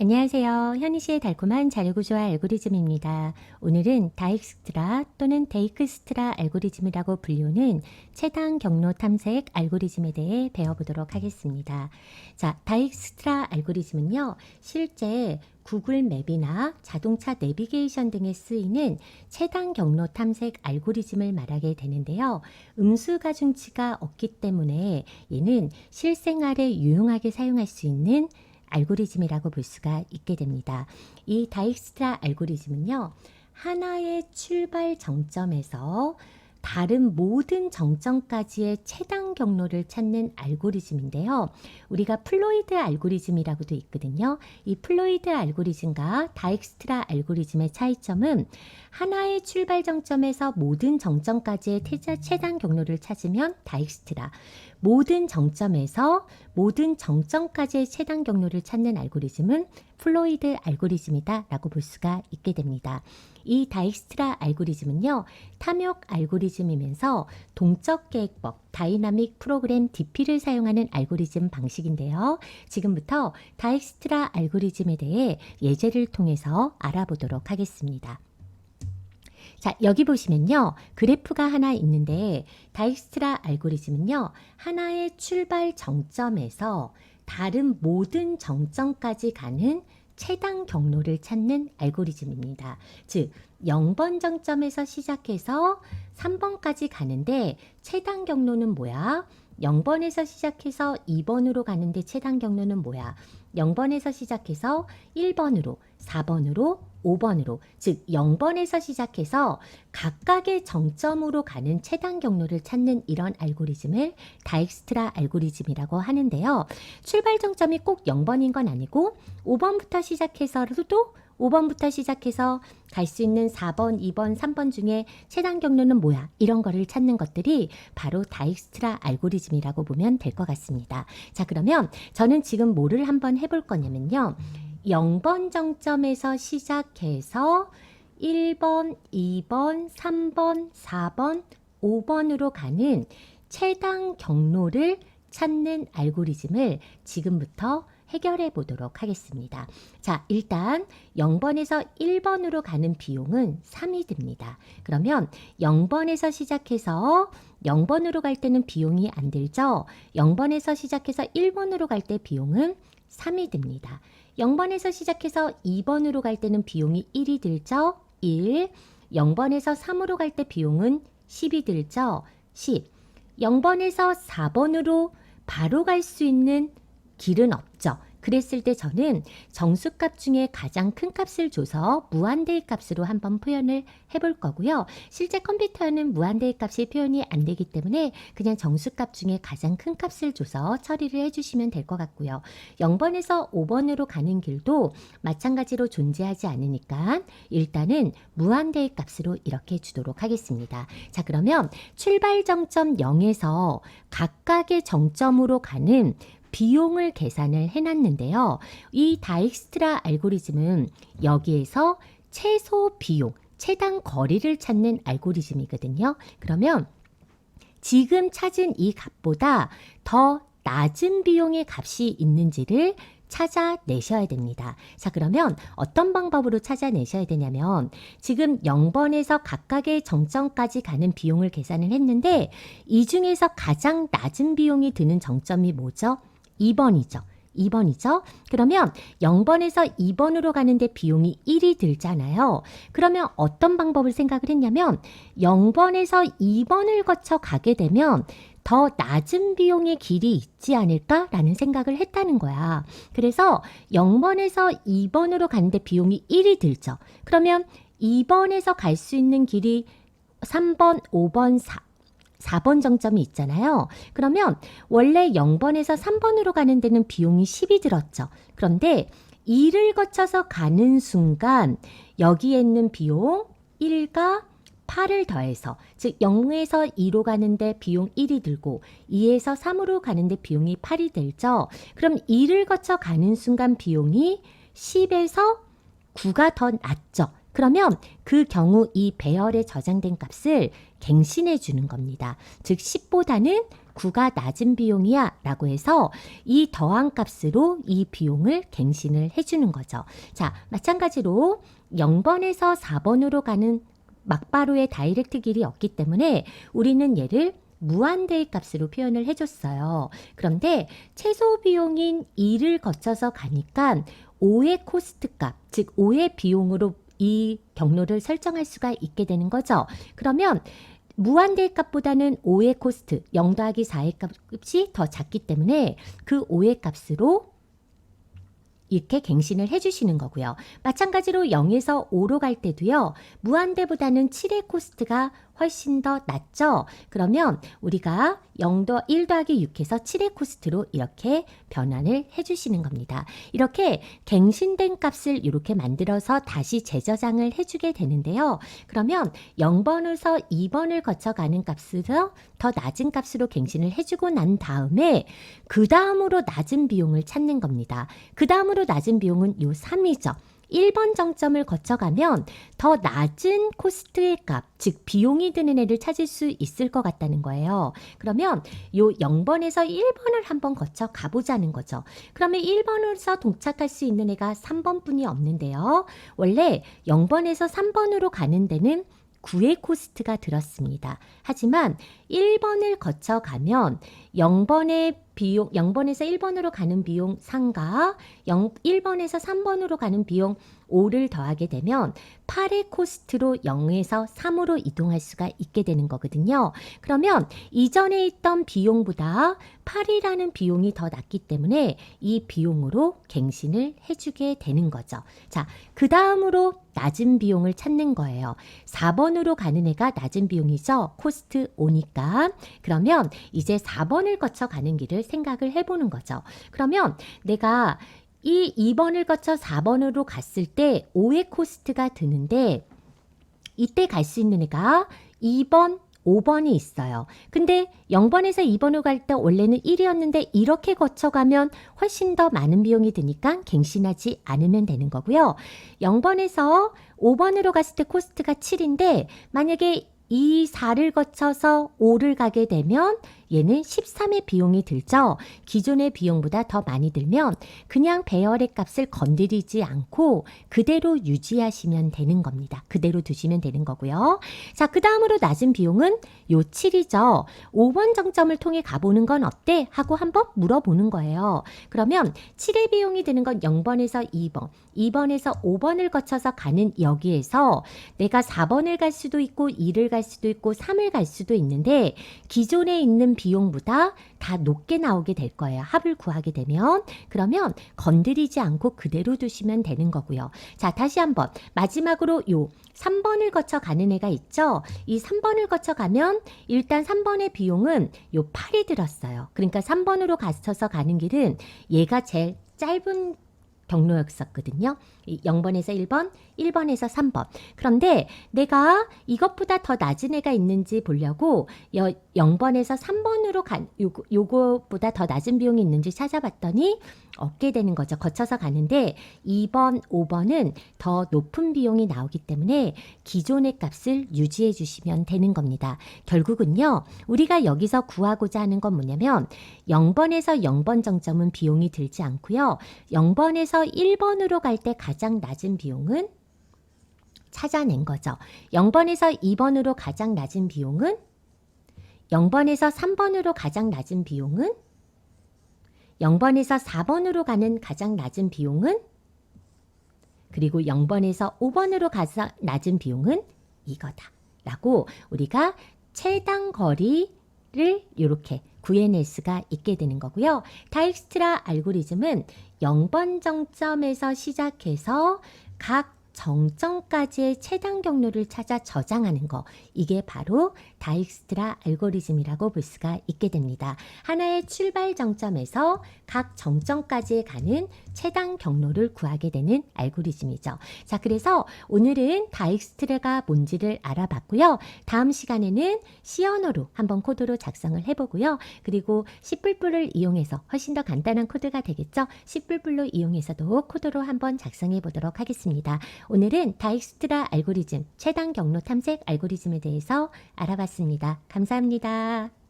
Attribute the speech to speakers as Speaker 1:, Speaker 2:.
Speaker 1: 안녕하세요. 현희씨의 달콤한 자료구조화 알고리즘입니다. 오늘은 다익스트라 또는 데이크스트라 알고리즘이라고 불리우는 최단 경로 탐색 알고리즘에 대해 배워보도록 하겠습니다. 자, 다익스트라 알고리즘은요, 실제 구글 맵이나 자동차 내비게이션 등에 쓰이는 최단 경로 탐색 알고리즘을 말하게 되는데요. 음수 가중치가 없기 때문에 얘는 실생활에 유용하게 사용할 수 있는 알고리즘이라고 볼 수가 있게 됩니다. 이 다익스트라 알고리즘은요, 하나의 출발 정점에서 다른 모든 정점까지의 최단 경로를 찾는 알고리즘인데요. 우리가 플로이드 알고리즘이라고도 있거든요. 이 플로이드 알고리즘과 다익스트라 알고리즘의 차이점은 하나의 출발 정점에서 모든 정점까지의 최단 경로를 찾으면 다익스트라, 모든 정점에서 모든 정점까지의 최단 경로를 찾는 알고리즘은 플로이드 알고리즘이다 라고 볼 수가 있게 됩니다. 이 다익스트라 알고리즘은요, 탐욕 알고리즘이면서 동적 계획법, 다이나믹 프로그램 DP를 사용하는 알고리즘 방식인데요. 지금부터 다익스트라 알고리즘에 대해 예제를 통해서 알아보도록 하겠습니다. 자, 여기 보시면요, 그래프가 하나 있는데 다익스트라 알고리즘은요, 하나의 출발 정점에서 다른 모든 정점까지 가는 최단 경로를 찾는 알고리즘입니다. 즉, 0번 정점에서 시작해서 3번까지 가는데 최단 경로는 뭐야? 0번에서 시작해서 2번으로 가는데 최단 경로는 뭐야? 0번에서 시작해서 1번으로, 4번으로, 5번으로, 즉 0번에서 시작해서 각각의 정점으로 가는 최단 경로를 찾는 이런 알고리즘을 다익스트라 알고리즘이라고 하는데요. 출발 정점이 꼭 0번인 건 아니고 5번부터 시작해서도 5번부터 시작해서 갈 수 있는 4번, 2번, 3번 중에 최단 경로는 뭐야? 이런 거를 찾는 것들이 바로 다익스트라 알고리즘이라고 보면 될 것 같습니다. 자, 그러면 저는 지금 뭐를 한번 해볼 거냐면요. 0번 정점에서 시작해서 1번, 2번, 3번, 4번, 5번으로 가는 최단 경로를 찾는 알고리즘을 지금부터 해결해 보도록 하겠습니다. 자, 일단 0번에서 1번으로 가는 비용은 3이 듭니다. 그러면 0번에서 시작해서 0번으로 갈 때는 비용이 안 들죠? 0번에서 시작해서 1번으로 갈 때 비용은 3이 듭니다. 0번에서 시작해서 2번으로 갈 때는 비용이 1이 들죠? 1. 0번에서 3으로 갈 때 비용은 10이 들죠? 10. 0번에서 4번으로 바로 갈 수 있는 길은 없죠. 그랬을 때 저는 정수값 중에 가장 큰 값을 줘서 무한대의 값으로 한번 표현을 해볼 거고요. 실제 컴퓨터는 무한대의 값이 표현이 안 되기 때문에 그냥 정수값 중에 가장 큰 값을 줘서 처리를 해주시면 될 것 같고요. 0번에서 5번으로 가는 길도 마찬가지로 존재하지 않으니까 일단은 무한대의 값으로 이렇게 주도록 하겠습니다. 자, 그러면 출발 정점 0에서 각각의 정점으로 가는 비용을 계산을 해놨는데요. 이 다익스트라 알고리즘은 여기에서 최소 비용, 최단 거리를 찾는 알고리즘이거든요. 그러면 지금 찾은 이 값보다 더 낮은 비용의 값이 있는지를 찾아내셔야 됩니다. 자, 그러면 어떤 방법으로 찾아내셔야 되냐면 지금 0번에서 각각의 정점까지 가는 비용을 계산을 했는데 이 중에서 가장 낮은 비용이 드는 정점이 뭐죠? 2번이죠. 2번이죠. 그러면 0번에서 2번으로 가는데 비용이 1이 들잖아요. 그러면 어떤 방법을 생각을 했냐면 0번에서 2번을 거쳐 가게 되면 더 낮은 비용의 길이 있지 않을까라는 생각을 했다는 거야. 그래서 0번에서 2번으로 가는데 비용이 1이 들죠. 그러면 2번에서 갈 수 있는 길이 3번, 5번, 4번 정점이 있잖아요. 그러면 원래 0번에서 3번으로 가는 데는 비용이 10이 들었죠. 그런데 2를 거쳐서 가는 순간 여기에 있는 비용 1과 8을 더해서 즉 0에서 2로 가는데 비용 1이 들고 2에서 3으로 가는데 비용이 8이 들죠. 그럼 2를 거쳐 가는 순간 비용이 10에서 9가 더 낮죠. 그러면 그 경우 이 배열에 저장된 값을 갱신해 주는 겁니다. 즉 10보다는 9가 낮은 비용이야 라고 해서 이 더한 값으로 이 비용을 갱신을 해주는 거죠. 자, 마찬가지로 0번에서 4번으로 가는 막바로의 다이렉트 길이 없기 때문에 우리는 얘를 무한대의 값으로 표현을 해줬어요. 그런데 최소 비용인 2를 거쳐서 가니까 5의 코스트 값, 즉 5의 비용으로 이 경로를 설정할 수가 있게 되는 거죠. 그러면 무한대의 값보다는 5의 코스트, 0 더하기 4의 값이 더 작기 때문에 그 5의 값으로 이렇게 갱신을 해주시는 거고요. 마찬가지로 0에서 5로 갈 때도요. 무한대보다는 7의 코스트가 훨씬 더 낮죠. 그러면 우리가 1 더하기 6해서 7의 코스트로 이렇게 변환을 해주시는 겁니다. 이렇게 갱신된 값을 이렇게 만들어서 다시 재저장을 해주게 되는데요. 그러면 0번에서 2번을 거쳐가는 값으로 더 낮은 값으로 갱신을 해주고 난 다음에 그 다음으로 낮은 비용을 찾는 겁니다. 그 다음으로 낮은 비용은 요 3이죠. 1번 정점을 거쳐가면 더 낮은 코스트의 값, 즉 비용이 드는 애를 찾을 수 있을 것 같다는 거예요. 그러면 요 0번에서 1번을 한번 거쳐 가보자는 거죠. 그러면 1번에서 도착할 수 있는 애가 3번뿐이 없는데요. 원래 0번에서 3번으로 가는 데는 9의 코스트가 들었습니다. 하지만 1번을 거쳐가면 0번의 비용, 0번에서 1번으로 가는 비용 3과 1번에서 3번으로 가는 비용 5를 더하게 되면 8의 코스트로 0에서 3으로 이동할 수가 있게 되는 거거든요. 그러면 이전에 있던 비용보다 8이라는 비용이 더 낮기 때문에 이 비용으로 갱신을 해주게 되는 거죠. 자, 그 다음으로 낮은 비용을 찾는 거예요. 4번으로 가는 애가 낮은 비용이죠. 코스트 5니까. 그러면 이제 4번을 거쳐 가는 길을 생각을 해보는 거죠. 그러면 내가 이 2번을 거쳐 4번으로 갔을 때 5의 코스트가 드는데 이때 갈 수 있는 애가 2번, 5번이 있어요. 근데 0번에서 2번으로 갈 때 원래는 1이었는데 이렇게 거쳐가면 훨씬 더 많은 비용이 드니까 갱신하지 않으면 되는 거고요. 0번에서 5번으로 갔을 때 코스트가 7인데 만약에 이 4를 거쳐서 5를 가게 되면 얘는 13의 비용이 들죠. 기존의 비용보다 더 많이 들면 그냥 배열의 값을 건드리지 않고 그대로 유지하시면 되는 겁니다. 그대로 두시면 되는 거고요. 자, 그 다음으로 낮은 비용은 요 7이죠. 5번 정점을 통해 가보는 건 어때? 하고 한번 물어보는 거예요. 그러면 7의 비용이 드는 건 0번에서 2번, 2번에서 5번을 거쳐서 가는 여기에서 내가 4번을 갈 수도 있고 2를 갈 수도 있고 3을 갈 수도 있는데 기존에 있는 비용보다 다 높게 나오게 될 거예요. 합을 구하게 되면. 그러면 건드리지 않고 그대로 두시면 되는 거고요. 자, 다시 한번 마지막으로 요 3번을 거쳐 가는 애가 있죠. 이 3번을 거쳐 가면 일단 3번의 비용은 요 8이 들었어요. 그러니까 3번으로 가셔서 가는 길은 얘가 제일 짧은 경로였었거든요. 0번에서 1번, 1번에서 3번. 그런데 내가 이것보다 더 낮은 애가 있는지 보려고 0번에서 3번으로 요거보다 더 낮은 비용이 있는지 찾아봤더니 없게 되는 거죠. 거쳐서 가는데 2번, 5번은 더 높은 비용이 나오기 때문에 기존의 값을 유지해 주시면 되는 겁니다. 결국은요. 우리가 여기서 구하고자 하는 건 뭐냐면 0번에서 0번 정점은 비용이 들지 않고요. 0번에서 1번으로 갈 때 가장 낮은 비용은 찾아낸 거죠. 0번에서 2번으로 가장 낮은 비용은 0번에서 3번으로 가장 낮은 비용은 0번에서 4번으로 가는 가장 낮은 비용은 그리고 0번에서 5번으로 가장 낮은 비용은 이거다 라고 우리가 최단 거리를 이렇게 구해낼 수가 있게 되는 거고요. 다익스트라 알고리즘은 0번 정점에서 시작해서 각 정점까지의 최단 경로를 찾아 저장하는 거, 이게 바로 다익스트라 알고리즘이라고 볼 수가 있게 됩니다. 하나의 출발 정점에서 각 정점까지 가는 최단 경로를 구하게 되는 알고리즘이죠. 자, 그래서 오늘은 다익스트라가 뭔지를 알아봤고요. 다음 시간에는 C 언어로 한번 코드로 작성을 해보고요. 그리고 C++을 이용해서 훨씬 더 간단한 코드가 되겠죠. C++로 이용해서도 코드로 한번 작성해 보도록 하겠습니다. 오늘은 다익스트라 알고리즘, 최단 경로 탐색 알고리즘에 대해서 알아봤습니다. 감사합니다.